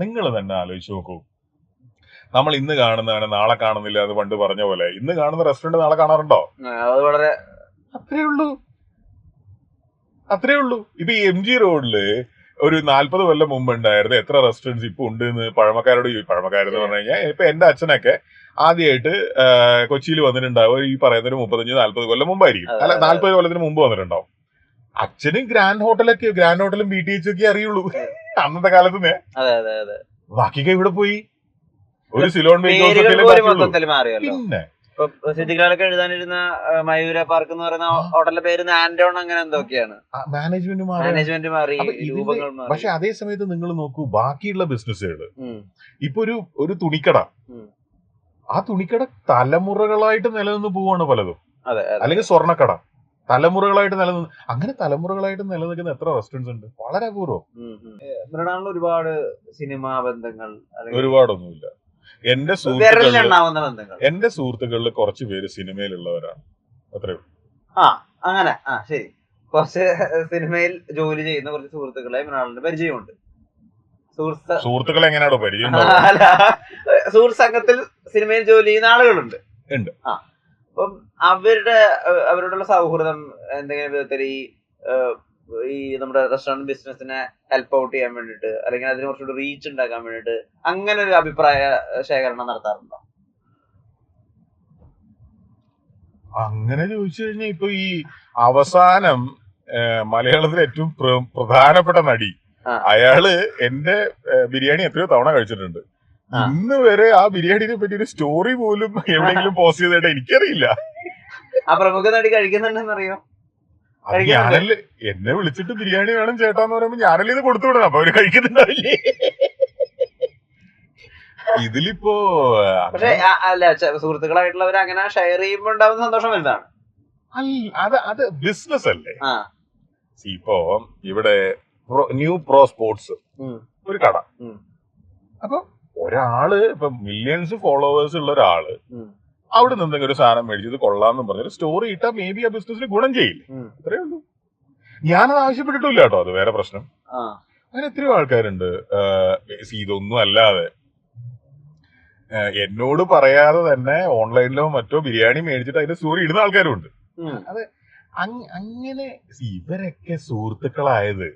നിങ്ങൾ തന്നെ ആലോചിച്ച് നോക്കൂ. നമ്മൾ ഇന്ന് കാണുന്നതാണ് നാളെ കാണുന്നില്ല എന്ന് പണ്ട് പറഞ്ഞ പോലെ ഇന്ന് കാണുന്ന റെസ്റ്റോറന്റ് നാളെ കാണാറുണ്ടോ? അത് വളരെ അത്രേ ഉള്ളൂ. ഇപ്പൊ ഈ MG റോഡില് ഒരു 40 കൊല്ലം മുമ്പ് ഉണ്ടായിരുന്ന എത്ര റെസ്റ്റോറൻറ്റ്സ് ഇപ്പൊ ഉണ്ട് എന്ന് പഴമക്കാരോട് പഴമക്കാരെന്ന് പറഞ്ഞു കഴിഞ്ഞാൽ ഇപ്പൊ എന്റെ അച്ഛനൊക്കെ ആദ്യമായിട്ട് കൊച്ചിയിൽ വന്നിട്ടുണ്ടാവും ഈ പറയുന്ന ഒരു 35-40 കൊല്ലം മുമ്പായിരിക്കും. അല്ല 40 കൊല്ലത്തിന് മുമ്പ് വന്നിട്ടുണ്ടാവും. അച്ഛന് ഗ്രാൻഡ് ഹോട്ടലും BTH ഒക്കെ അറിയുള്ളൂ അന്നത്തെ കാലത്ത്. ബാക്കിയൊക്കെ ഇവിടെ പോയി ഒരു സിലോൺ പിന്നെ സിദ്ദിഖാലൊക്കെ എഴുതാനിരുന്ന മയൂര പാർക്ക് എന്ന് പറയുന്ന ഹോട്ടലിന്റെ പേര് ആന്റോൺ അങ്ങനെ എന്തൊക്കെയാണ്. മാനേജ്മെന്റ് മാറി, രൂപങ്ങൾ മാറി. പക്ഷെ അതേ സമയത്ത് നിങ്ങൾ നോക്കൂ ബാക്കിയുള്ള ബിസിനസ്സുകള്. ഇപ്പൊ ഒരു തുണിക്കട, ആ തുണിക്കട തലമുറകളായിട്ട് നിലനിന്ന് പോവാണ് പലതും. അല്ലെങ്കിൽ സ്വർണ്ണക്കട തലമുറകളായിട്ട് തലമുറകളായിട്ട് നിലനിൽക്കുന്ന എത്ര റെസ്റ്റോറൻറ്റ്സ് ഉണ്ട്? വളരെ അപൂർവം. മൃണാളിൽ ഒരുപാട് സിനിമാ ബന്ധങ്ങൾ ഒരുപാടൊന്നുമില്ല. എന്റെ സുഹൃത്തുക്കളിൽ കുറച്ച് പേര് സിനിമയിലുള്ളവരാണ്, അത്രേ ഉള്ളൂ. അങ്ങനെ ശരി. കുറച്ച് സിനിമയിൽ ജോലി ചെയ്യുന്ന കുറച്ച് സുഹൃത്തുക്കളെ മൃണാളിന് പരിചയമുണ്ട്. സുഹൃത്തുക്കളെ എങ്ങനെയാണോ പരിചയം? സുഹൃത്ത് സംഘത്തിൽ സിനിമയിൽ ജോലി ചെയ്യുന്ന ആളുകളുണ്ട്. അപ്പം അവരോടുള്ള സൗഹൃദം എന്തെങ്കിലും വിധത്തിൽ ഈ നമ്മുടെ റെസ്റ്റോറന്റ് ബിസിനസിനെ ഹെൽപ്പ് ഔട്ട് ചെയ്യാൻ വേണ്ടിട്ട്, അല്ലെങ്കിൽ അതിന് കുറച്ചുകൂടി റീച്ച് ഉണ്ടാക്കാൻ വേണ്ടിട്ട് അങ്ങനെ ഒരു അഭിപ്രായ ശേഖരണം നടത്താറുണ്ടോ? അങ്ങനെ ചോദിച്ചു കഴിഞ്ഞാൽ ഇപ്പൊ ഈ അവസാനം മലയാളത്തിലെ ഏറ്റവും പ്രധാനപ്പെട്ട നടി, അയാള് എന്റെ ബിരിയാണി എത്രയോ തവണ കഴിച്ചിട്ടുണ്ട്. ഇന്ന് വരെ ആ ബിരിയാണിനെ പറ്റി ഒരു സ്റ്റോറി പോലും എവിടെയെങ്കിലും പോസ്റ്റ് ചെയ്തിട്ട് എനിക്കറിയില്ല. ആ പ്രമുഖ നടി കഴിക്കുന്നുണ്ടെന്നറിയോ? ഞാനല്ലേ എന്നെ വിളിച്ചിട്ട് ബിരിയാണി വേണം ചേട്ടാന്ന് പറയുമ്പോ ഞാനല്ലേ ഇത് കൊടുത്തു വിടണം, അപ്പൊ അവര് കഴിക്കുന്നുണ്ടാവില്ലേ? ഇതിലിപ്പോ പക്ഷെ അല്ല, സുഹൃത്തുക്കളായിട്ടുള്ളവർ അങ്ങനെ ഷെയർ ചെയ്യുമ്പോ ഉണ്ടാവുന്ന സന്തോഷം വലുതാണ്. അത് ബിസിനസ് അല്ലേ. ഇപ്പോ ഇവിടെ ന്യൂ പ്രോ സ്പോർട്സ് ഒരു കട, അപ്പൊ ഒരാള് ഇപ്പൊ മില്യൺസ് ഫോളോവേഴ്സ് ഉള്ള ഒരാള് അവിടെ നിന്ന് എന്തെങ്കിലും ഒരു സാധനം മേടിച്ചത് കൊള്ളാന്നും പറഞ്ഞൊരു സ്റ്റോറി ഇട്ടാ മേ ബി ആ ബിസിനസിന് ഗുണം ചെയ്യില്ലേ? അത്രേ ഉള്ളൂ. ഞാനത് ആവശ്യപ്പെട്ടിട്ടില്ല കേട്ടോ, അത് വേറെ പ്രശ്നം. അങ്ങനെ എത്രയോ ആൾക്കാരുണ്ട് ഇതൊന്നും അല്ലാതെ എന്നോട് പറയാതെ തന്നെ ഓൺലൈനിലോ മറ്റോ ബിരിയാണി മേടിച്ചിട്ട് അതിന്റെ സ്റ്റോറി ഇടുന്ന ആൾക്കാരും ഉണ്ട്. അത് അങ്ങനെ ഇവരൊക്കെ സുഹൃത്തുക്കളായത്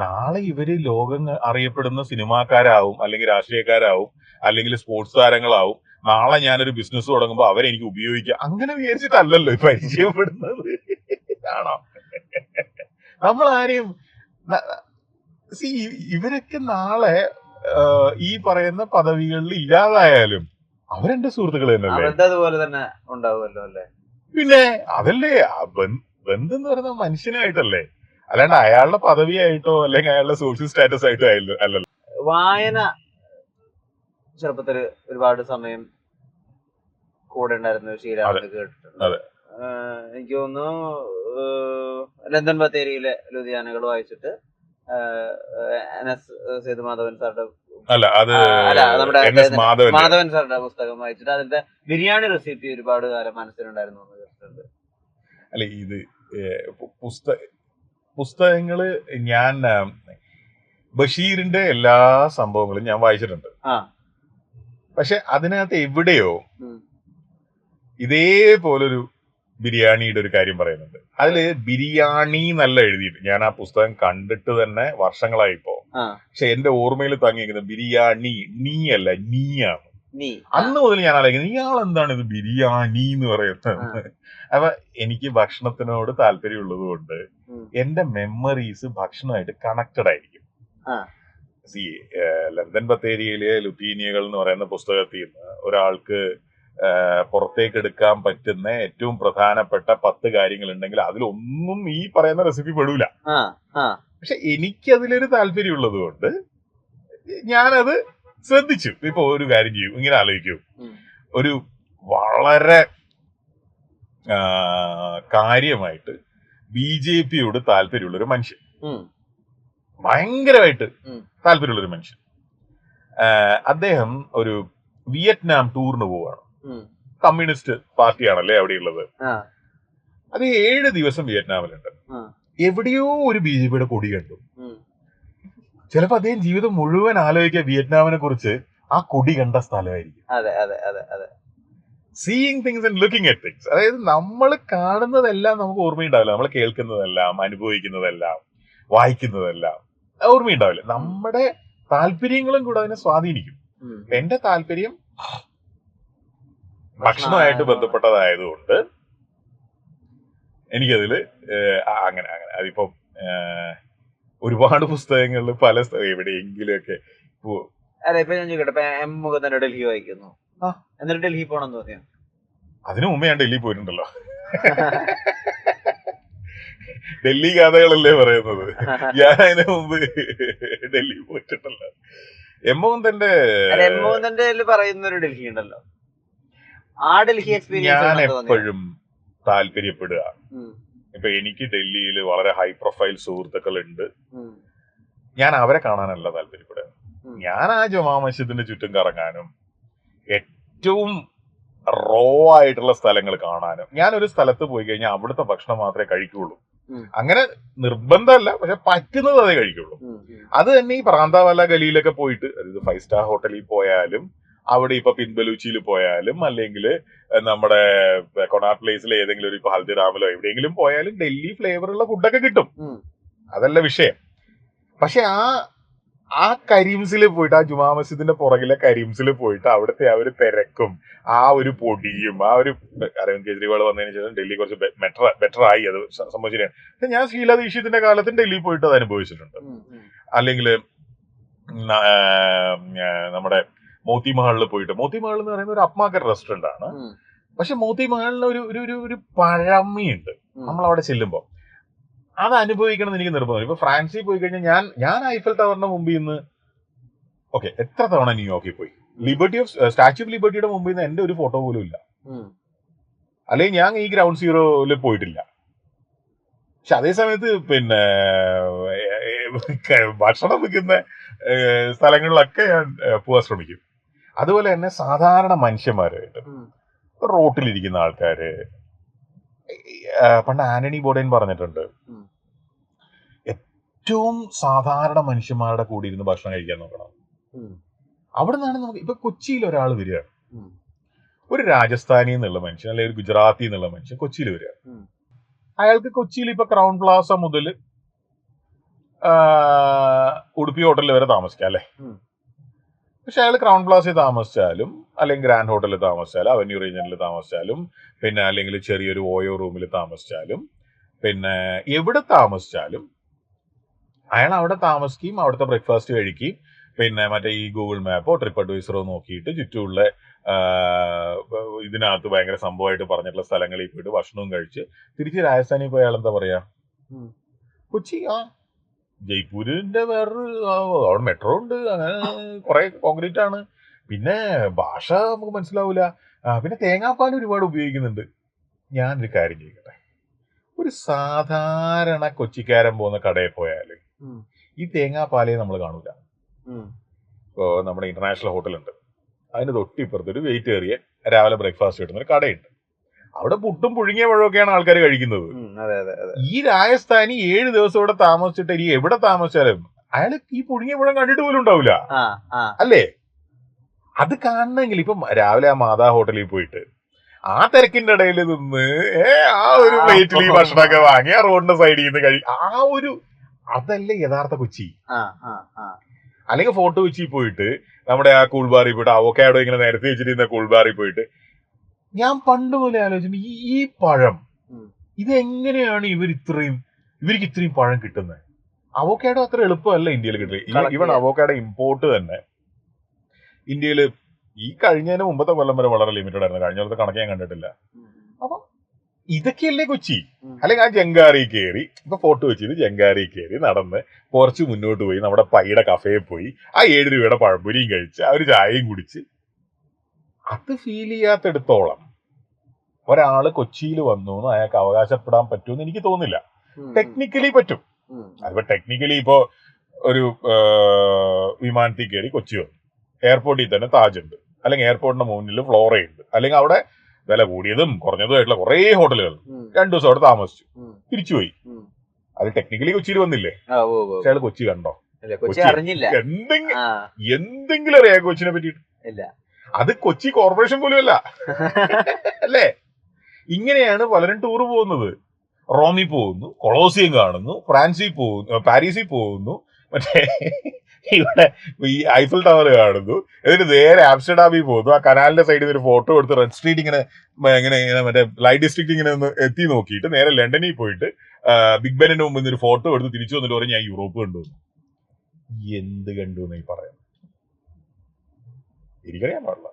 നാളെ ഇവര് ലോകം അറിയപ്പെടുന്ന സിനിമാക്കാരാവും, അല്ലെങ്കിൽ രാഷ്ട്രീയക്കാരാവും, അല്ലെങ്കിൽ സ്പോർട്സ് താരങ്ങളാവും. നാളെ ഞാനൊരു ബിസിനസ് തുടങ്ങുമ്പോ അവരെനിക്ക് ഉപയോഗിക്കാം അങ്ങനെ വിചാരിച്ചിട്ടല്ലല്ലോ പരിചയപ്പെടുന്നത്. ആണോ? നമ്മളാരെയും ഇവരൊക്കെ നാളെ ഈ പറയുന്ന പദവികളിൽ ഇല്ലാതായാലും അവരെന്റെ സുഹൃത്തുക്കൾ തന്നെ ഉണ്ടാവുമല്ലോ അല്ലേ? പിന്നെ അതല്ലേ ബന്ധം എന്ന് പറയുന്ന മനുഷ്യനായിട്ടല്ലേ, അല്ലാണ്ട് അയാളുടെ പദവിയായിട്ടോ അല്ലെങ്കിൽ അയാളുടെ സോഷ്യൽ സ്റ്റാറ്റസ് ആയിട്ടോ അല്ലല്ലോ. വായന ചെറുപ്പത്തില് ഒരുപാട് സമയം കൂടെ ഉണ്ടായിരുന്ന ശീലമാണെന്ന് കേട്ടിട്ടുണ്ട്. എനിക്ക് തോന്നുന്നു ലണ്ടൻ ബത്തേരിയിലെ ലുധിയാനകൾ വായിച്ചിട്ട് സേതുമാധവൻ സാറുടെ മാധവൻ സാറിന്റെ പുസ്തകം വായിച്ചിട്ട് അതിന്റെ ബിരിയാണി റെസിപ്പി ഒരുപാട് കാലം മനസ്സിലുണ്ടായിരുന്നു എന്ന് കേട്ടിട്ടുണ്ട്. അല്ല ഇത് പുസ്തകങ്ങള് ഞാൻ ബഷീറിന്റെ എല്ലാ സംഭവങ്ങളും ഞാൻ വായിച്ചിട്ടുണ്ട്. പക്ഷെ അതിനകത്ത് എവിടെയോ ഇതേപോലൊരു ബിരിയാണിയുടെ ഒരു കാര്യം പറയുന്നുണ്ട്. അതില് ബിരിയാണി നല്ല എഴുതിയിട്ട് ഞാൻ ആ പുസ്തകം കണ്ടിട്ട് തന്നെ വർഷങ്ങളായിപ്പോ, പക്ഷെ എന്റെ ഓർമ്മയിൽ തങ്ങിയിരിക്കുന്നത് ബിരിയാണി നീ അല്ല നീയാണ്. അന്ന് മുതൽ ഞാൻ ആലോചിക്കുന്നത് ഇയാൾ എന്താണ് ഇത് ബിരിയാണി എന്ന് പറയുന്നത്. അപ്പൊ എനിക്ക് ഭക്ഷണത്തിനോട് താല്പര്യമുള്ളത് കൊണ്ട് എന്റെ മെമ്മറീസ് ഭക്ഷണമായിട്ട് കണക്റ്റഡ് ആയിരിക്കും. ലണ്ടൻ ബത്തേരിയിലെ ലുത്തീനിയകൾ എന്ന് പറയുന്ന പുസ്തകത്തിൽ നിന്ന് ഒരാൾക്ക് പുറത്തേക്ക് എടുക്കാൻ പറ്റുന്ന ഏറ്റവും പ്രധാനപ്പെട്ട 10 കാര്യങ്ങൾ ഉണ്ടെങ്കിൽ അതിലൊന്നും ഈ പറയുന്ന റെസിപ്പി പെടൂല. പക്ഷെ എനിക്കതിലൊരു താല്പര്യമുള്ളത് കൊണ്ട് ഞാനത് ശ്രദ്ധിച്ചു. ഇപ്പൊ ഒരു കാര്യം ചെയ്യും, ഇങ്ങനെ ആലോചിക്കൂ, ഒരു വളരെ കാര്യമായിട്ട് BJP-യോട് താല്പര്യമുള്ളൊരു മനുഷ്യൻ, ഭയങ്കരമായിട്ട് താല്പര്യമുള്ളൊരു മനുഷ്യൻ, അദ്ദേഹം ഒരു വിയറ്റ്നാം ടൂറിന് പോവാണ്. കമ്മ്യൂണിസ്റ്റ് പാർട്ടിയാണല്ലേ അവിടെയുള്ളത്. അത് 7 ദിവസം വിയറ്റ്നാമിലുണ്ട്. എവിടെയോ ഒരു BJP-യുടെ കൊടി കണ്ടു. ചിലപ്പോ അദ്ദേഹം ജീവിതം മുഴുവൻ ആലോചിക്കുക വിയറ്റ്നാമിനെ കുറിച്ച് ആ കൊടി കണ്ട സ്ഥലമായിരിക്കും. അതെ അതെ അതെ അതെ. Seeing things and looking at things. അതായത് നമ്മൾ കാണുന്നതെല്ലാം നമുക്ക് ഓർമ്മയുണ്ടാവില്ല, നമ്മൾ കേൾക്കുന്നതെല്ലാം, അനുഭവിക്കുന്നതെല്ലാം, വായിക്കുന്നതെല്ലാം ഓർമ്മയുണ്ടാവില്ല. നമ്മുടെ താല്പര്യങ്ങളും കൂടെ അതിനെ സ്വാധീനിക്കും. എന്റെ താല്പര്യം ഭക്ഷണമായിട്ട് ബന്ധപ്പെട്ടതായതുകൊണ്ട് എനിക്കതില് അങ്ങനെ അങ്ങനെ അതിപ്പോ ഒരുപാട് പുസ്തകങ്ങളിൽ പല എവിടെയെങ്കിലും ഒക്കെ അതെ. ഇപ്പൊ ഞാൻ ചോദിക്കട്ടെ, എം മുകുന്ദൻ ഡൽഹി വായിക്കുന്നു, എന്നിട്ട് ഡൽഹി പോണെന്ന് തോന്നിയോ? അതിനു മുമ്പേ ഞാൻ ഡൽഹി പോയിട്ടുണ്ടല്ലോ. ഡൽഹി കഥകളല്ലേ പറയുന്നത്, ഞാൻ അതിനു മുമ്പ് ഡൽഹി പോയിട്ടുണ്ടല്ലോ. എം മുകുന്ദന്റെ പറയുന്ന ഒരു ഡൽഹി ഉണ്ടല്ലോ, ആ ഡൽഹി എക്സ്പീരിയൻസ് ഞാൻ എപ്പോഴും താല്പര്യപ്പെടുക. ഇപ്പൊ എനിക്ക് ഡൽഹിയിൽ വളരെ ഹൈ പ്രൊഫൈൽ സുഹൃത്തുക്കൾ ഉണ്ട്, ഞാൻ അവരെ കാണാനല്ല താല്പര്യപ്പെടുക. ഞാൻ ആ ജുമാ മസ്ജിദിന്റെ ചുറ്റും കറങ്ങാനും ഏറ്റവും റോ ആയിട്ടുള്ള സ്ഥലങ്ങൾ കാണാനും. ഞാനൊരു സ്ഥലത്ത് പോയി കഴിഞ്ഞാൽ അവിടുത്തെ ഭക്ഷണം മാത്രമേ കഴിക്കുള്ളൂ. അങ്ങനെ നിർബന്ധമല്ല, പക്ഷെ പറ്റുന്നത് അതേ കഴിക്കുള്ളൂ. അത് തന്നെ ഈ പ്രാന്താവാല ഗലിയിലൊക്കെ പോയിട്ട്, അതായത് 5 സ്റ്റാർ ഹോട്ടലിൽ പോയാലും, അവിടെ ഇപ്പൊ പിൻബലൂച്ചിയിൽ പോയാലും, അല്ലെങ്കിൽ നമ്മുടെ കൊണാട്ട് പ്ലേസിൽ ഏതെങ്കിലും ഒരു ഇപ്പൊ ഹൽദിറാമിലോ എവിടെയെങ്കിലും പോയാലും ഡൽഹി ഫ്ലേവറുള്ള ഫുഡൊക്കെ കിട്ടും, അതല്ല വിഷയം. പക്ഷെ ആ കരീംസിൽ പോയിട്ട്, ആ ജുമാ മസ്ജിദിന്റെ പുറകിലെ കരീംസിൽ പോയിട്ട് അവിടുത്തെ ആ ഒരു തിരക്കും ആ ഒരു പൊടിയും ആ ഒരു, അരവിന്ദ് കെജ്രിവാൾ വന്നതിന് ശേഷം ഡൽഹി കുറച്ച് ബെറ്റർ ആയി, അത് സംഭവിച്ചിട്ടാണ്. പക്ഷെ ഞാൻ ഷീല ദീക്ഷിതിന്റെ കാലത്ത് ഡൽഹിയിൽ പോയിട്ട് അത് അനുഭവിച്ചിട്ടുണ്ട്. അല്ലെങ്കിൽ നമ്മുടെ മോത്തി മഹലിൽ പോയിട്ട്, മോത്തി മഹൽ എന്ന് പറയുന്ന ഒരു അപ്മാക്കർ റെസ്റ്റോറന്റ് ആണ്, പക്ഷെ മോത്തി മഹലിന് ഒരു പഴമയുണ്ട് നമ്മൾ അവിടെ ചെല്ലുമ്പോൾ. അത് അനുഭവിക്കണം എന്ന് എനിക്ക് നിർബന്ധം. ഇപ്പൊ ഫ്രാൻസിൽ പോയി കഴിഞ്ഞാൽ ഞാൻ ഐഫൽ ടവറിന്റെ മുമ്പിൽ നിന്ന് എത്ര തവണ ന്യൂയോർക്കിൽ പോയി, സ്റ്റാച്യു ഓഫ് ലിബർട്ടിയുടെ മുമ്പിൽ നിന്ന് എന്റെ ഒരു ഫോട്ടോ പോലും ഇല്ല, അല്ലെങ്കിൽ ഞാൻ ഈ ഗ്രൗണ്ട് സീറോയില് പോയിട്ടില്ല. പക്ഷെ അതേ സമയത്ത് പിന്നെ ഭക്ഷണം വെക്കുന്ന സ്ഥലങ്ങളിലൊക്കെ ഞാൻ പോകാൻ ശ്രമിക്കും. അതുപോലെ തന്നെ സാധാരണ മനുഷ്യന്മാരായിട്ട് റോട്ടിലിരിക്കുന്ന ആൾക്കാര്, പണ്ട് ആന്റണി ബോഡൻ പറഞ്ഞിട്ടുണ്ട്, ഏറ്റവും സാധാരണ മനുഷ്യന്മാരുടെ കൂടി ഇരുന്ന് ഭക്ഷണം കഴിക്കാൻ നോക്കണം. അവിടെ നിന്നാണ് നമുക്ക്, ഇപ്പൊ കൊച്ചിയിൽ ഒരാൾ വരികയാണ്, ഒരു രാജസ്ഥാനി എന്നുള്ള മനുഷ്യൻ അല്ലെങ്കിൽ ഒരു ഗുജറാത്തി എന്നുള്ള മനുഷ്യൻ കൊച്ചിയിൽ വരിക, അയാൾക്ക് കൊച്ചിയിൽ ഇപ്പൊ ക്രൗൺ പ്ലാസ മുതൽ ഉടുപ്പി ഹോട്ടലിൽ വരെ താമസിക്കാം അല്ലെ. പക്ഷെ അയാൾ ക്രൗൺ പ്ലാസയിൽ താമസിച്ചാലും, അല്ലെങ്കിൽ ഗ്രാൻഡ് ഹോട്ടലിൽ താമസിച്ചാലും, അവന്യൂ റീജിയനിൽ താമസിച്ചാലും, പിന്നെ അല്ലെങ്കിൽ ചെറിയൊരു ഓയോ റൂമിൽ താമസിച്ചാലും, പിന്നെ എവിടെ താമസിച്ചാലും അയാൾ അവിടെ താമസിക്കുകയും അവിടുത്തെ ബ്രേക്ക്ഫാസ്റ്റ് കഴിക്കുകയും, പിന്നെ മറ്റേ ഈ ഗൂഗിൾ മാപ്പോ ട്രിപ്പ് അഡ്വൈസറോ നോക്കിയിട്ട് ചുറ്റുമുള്ള ഇതിനകത്ത് ഭയങ്കര സംഭവമായിട്ട് പറഞ്ഞിട്ടുള്ള സ്ഥലങ്ങളിൽ പോയിട്ട് ഭക്ഷണവും കഴിച്ച് തിരിച്ച് രാജസ്ഥാനിൽ പോയി അയാൾ എന്താ പറയാ, കൊച്ചി ജയ്പൂരിന്റെ വേറൊരു അവിടെ മെട്രോ ഉണ്ട്, അങ്ങനെ കുറെ കോൺക്രീറ്റ് ആണ്, പിന്നെ ഭാഷ നമുക്ക് മനസ്സിലാവൂല, പിന്നെ തേങ്ങാപ്പാൽ ഒരുപാട് ഉപയോഗിക്കുന്നുണ്ട്. ഞാനൊരു കാര്യം ചെയ്യട്ടെ, ഒരു സാധാരണ കൊച്ചിക്കാരൻ പോകുന്ന കടയിൽ പോയാല് ഈ തേങ്ങാപ്പാലേ നമ്മൾ കാണൂല. ഇപ്പോ നമ്മുടെ ഇന്റർനാഷണൽ ഹോട്ടലുണ്ട്, അതിന് തൊട്ടിപ്പുറത്ത് ഒരു വെയിറ്റ് ഏറിയ രാവിലെ ബ്രേക്ക്ഫാസ്റ്റ് കിട്ടുന്ന ഒരു കടയുണ്ട്, അവിടെ പുട്ടും പുഴുങ്ങിയ പഴമൊക്കെയാണ് ആൾക്കാർ കഴിക്കുന്നത്. ഈ രാജസ്ഥാനി 7 ദിവസം ഇവിടെ താമസിച്ചിട്ട് ഇനി എവിടെ താമസിച്ചാലും അയാൾ ഈ പുഴുങ്ങിയ പഴം കണ്ടിട്ട് പോലും ഉണ്ടാവില്ല അല്ലേ. അത് കാണണമെങ്കിൽ ഇപ്പം രാവിലെ ആ മാതാ ഹോട്ടലിൽ പോയിട്ട് ആ തിരക്കിന്റെ ഇടയിൽ നിന്ന് ആ ഒരു പ്ലേറ്റിൽ ഈ ഭക്ഷണമൊക്കെ വാങ്ങി ആ റോഡിന്റെ സൈഡിൽ നിന്ന് അതല്ലേ യഥാർത്ഥ കൊച്ചി. അല്ലെങ്കിൽ ഫോർട്ട് കൊച്ചി പോയിട്ട് നമ്മുടെ ആ കൂൾബാറിൽ പോയിട്ട് അവോക്കാഡോ ഇങ്ങനെ നിരത്തി വെച്ചിരിക്കുന്ന കൂൾബാറിൽ പോയിട്ട് ഞാൻ പണ്ട് പോലെ ആലോചിച്ചു, ഈ പഴം ഇതെങ്ങനെയാണ് ഇവർക്ക് ഇത്രയും പഴം കിട്ടുന്നത്? അവോക്കാഡോ അത്ര എളുപ്പമല്ല ഇന്ത്യയിൽ കിട്ടില്ല. ഈവൻ അവോക്കാഡോ ഇമ്പോർട്ട് തന്നെ ഇന്ത്യയിൽ ഈ കഴിഞ്ഞതിന് മുമ്പത്തെ കൊല്ലം വരെ വളരെ ലിമിറ്റഡ് ആയിരുന്നു, കഴിഞ്ഞ കൊല്ലത്തെ കണക്ക് ഞാൻ കണ്ടിട്ടില്ല. അപ്പൊ ഇതൊക്കെയല്ലേ കൊച്ചി. അല്ലെങ്കിൽ ആ ജങ്കാറി കയറി, ഇപ്പൊ ഫോർട്ട് കൊച്ചിയിൽ ജങ്കാറി കയറി നടന്ന് കുറച്ച് മുന്നോട്ട് പോയി നമ്മുടെ പൈയുടെ കഫേയിൽ പോയി ആ 7 രൂപയുടെ പഴംപൊരിയും കഴിച്ച് ആ ഒരു ചായയും കുടിച്ച് അത് ഫീൽ ചെയ്യാത്തടത്തോളം ഒരാള് കൊച്ചിയിൽ വന്നു എന്ന് അയാൾക്ക് അവകാശപ്പെടാൻ പറ്റുമെന്ന് എനിക്ക് തോന്നുന്നില്ല. ടെക്നിക്കലി പറ്റും. അതിപ്പോ ടെക്നിക്കലി ഇപ്പോ ഒരു വിമാനത്തിൽ കയറി കൊച്ചി വന്നു, എയർപോർട്ടിൽ തന്നെ താജ് ഉണ്ട്, അല്ലെങ്കിൽ എയർപോർട്ടിന്റെ മുന്നിൽ ഫ്ലോറ ഉണ്ട്, അല്ലെങ്കിൽ അവിടെ വില കൂടിയതും കുറഞ്ഞതും ആയിട്ടുള്ള കുറെ ഹോട്ടലുകൾ 2 ദിവസം അവിടെ താമസിച്ചു തിരിച്ചുപോയി. അത് ടെക്നിക്കലി കൊച്ചിയിൽ വന്നില്ലേ, പക്ഷെ അയാൾ കൊച്ചി കണ്ടോ? ഇല്ല, കൊച്ചി അറിഞ്ഞില്ല. എന്തെങ്കിലും അറിയാം കൊച്ചിനെ പറ്റിയിട്ട്? ഇല്ല. അത് കൊച്ചി കോർപ്പറേഷൻ പോലും അല്ല. അല്ലേ? ഇങ്ങനെയാണ് പലരും ടൂർ പോകുന്നത്. റോമിൽ പോകുന്നു, കൊളോസിയം കാണുന്നു, ഫ്രാൻസിൽ പോകുന്നു, പാരീസിൽ പോകുന്നു, മറ്റേ ഇവിടെ ഈ ഐഫൽ ടവർ കാണുന്നു, എന്നിട്ട് നേരെ ആംസ്റ്റർഡാമിൽ പോകുന്നു. ആ കനാലിന്റെ സൈഡിൽ നിന്ന് ഒരു ഫോട്ടോ എടുത്ത് റെഡ് സ്ട്രീറ്റ് ഇങ്ങനെ മറ്റേ ലൈറ്റ് ഡിസ്ട്രിക്ട് ഇങ്ങനെ ഒന്ന് എത്തി നോക്കിയിട്ട് നേരെ ലണ്ടനിൽ പോയിട്ട് ബിഗ് ബെന്നിന്റെ മുമ്പിൽ നിന്ന് ഒരു ഫോട്ടോ എടുത്ത് തിരിച്ചു വന്നിട്ട് പറഞ്ഞ് ഞാൻ യൂറോപ്പ് കണ്ടു. എന്ത് കണ്ടു എന്നായി പറയാം? എനിക്കറിയാൻ പാടില്ല.